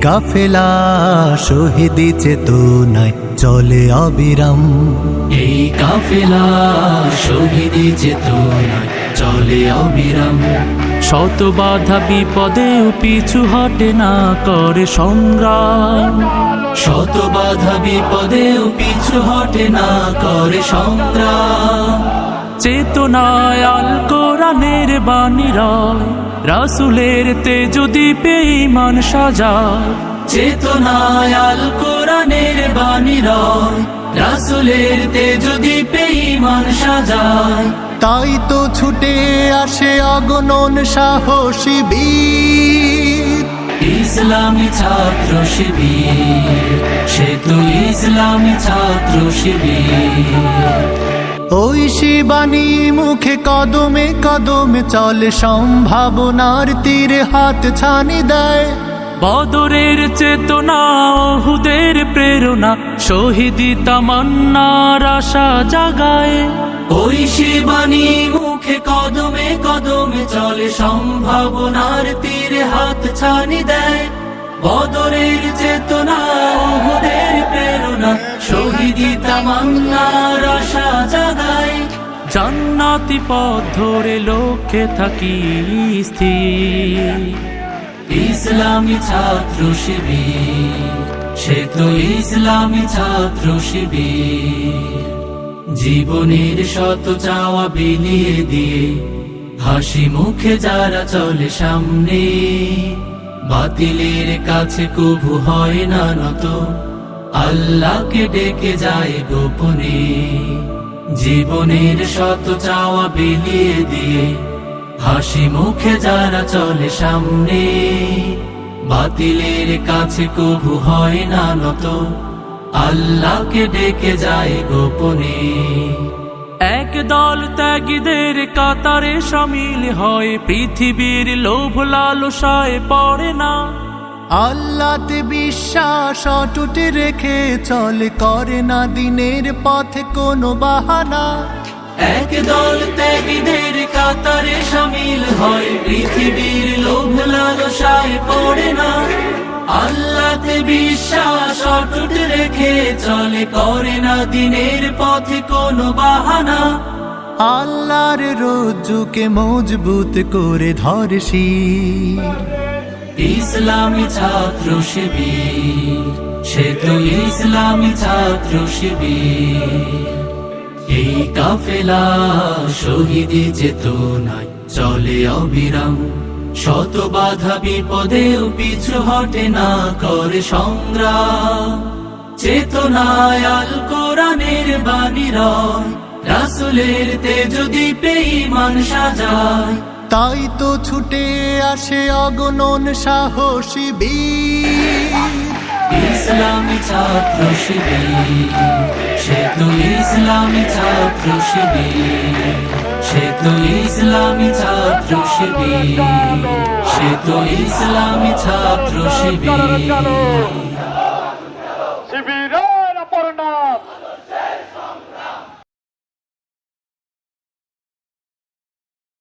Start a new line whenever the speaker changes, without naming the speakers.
কাফেলা শহীদি চেতনায় চলে অবিরাম।
এই কাফেলা শহীদি চেতনায় চলে অবিরাম। শত বাধা বিপদেও পিছু হটে না করে সংগ্রাম। শত বাধা বিপদেও পিছু হটে না করে সংগ্রাম। চেতনায় আল কোরআনের বাণী রয়, রাসূলের তেজ দীপে ঈমান সাজায়। চেতনায় আল কোরআনের বাণী রয়, রাসূলের তেজ দীপে ঈমান সাজায়।
তাই তো ছুটে আসে অগণন সাহসী বীর,
ইসলামী ছাত্র শিবির। সে তো ইসলামী ছাত্র শিবির।
ওই শিবানী মুখে কদমে কদমে চলে, সম্ভাবনার তীরে হাত ছানি দেয়।
বদরের চেতনা, ওহুদের প্রেরণা, শহীদি তামান্নার আশা জাগায়। ওই শিবানী মুখে কদমে কদমে চলে, সম্ভাবনার তীরে হাত ছানি দেয়। বদরের চেতনা, ওহুদের প্রেরণা, শহীদি তামান্নার আশা জাগায়। জান্নাতি পথ ধরে লক্ষ্যে থাকি স্থির। ইসলামী ছাত্র শিবির। সে তো ইসলামী ছাত্র শিবির। জীবনের শত চাওয়া বিলিয়ে দিয়ে হাসি মুখে যারা চলে সামনে, বাতিলের কাছে কভু হয় না নত, আল্লাহকে ডেকে যায় গোপনে। জীবনের শত চাওয়া বিলিয়ে দিয়ে হাসি মুখে যারা চলে সামনে, বাতিলের কাছে কভু হয় না নত, আল্লাহকে ডেকে যায় গোপনে। এক দল ত্যাগীদের কাতারে শামিল হয়, পৃথিবীর লোভ লালসায় পড়ে না।
আল্লাহতে বিশ্বাস অটুট রেখে চলে, করে না দিনের পথে কোনো বাহানা।
এক দল ত্যাগীদের কাতারে শামিল হয়, পৃথিবীর লোভ লালসায় পড়ে না। আল্লাহতে বিশ্বাস অটুট রেখে চলে, করে না দিনের পথে কোনো বাহানা।
আল্লাহর রজ্জুকে মজবুত করে ধরে শির,
ইসলামী ছাত্র শিবির। সে তো ইসলামী ছাত্র শিবির। এই কাফেলা শহীদি চেতনায় চলে অবিরাম। শত বাধা বিপদেও পিছু হটে না করে সংগ্রাম। চেতনায় আল কোরআনের বাণী রয়, রাসূলের তেজ দীপে ঈমান সাজায়।
তাই তো ছুটে আসে অগণন সাহসী বীর,
ইসলামী ছাত্র শিবির। সে তো ইসলামী ছাত্র শিবির। সে তো ইসলামী ছাত্র শিবির। সে তো ইসলামী ছাত্র শিবির।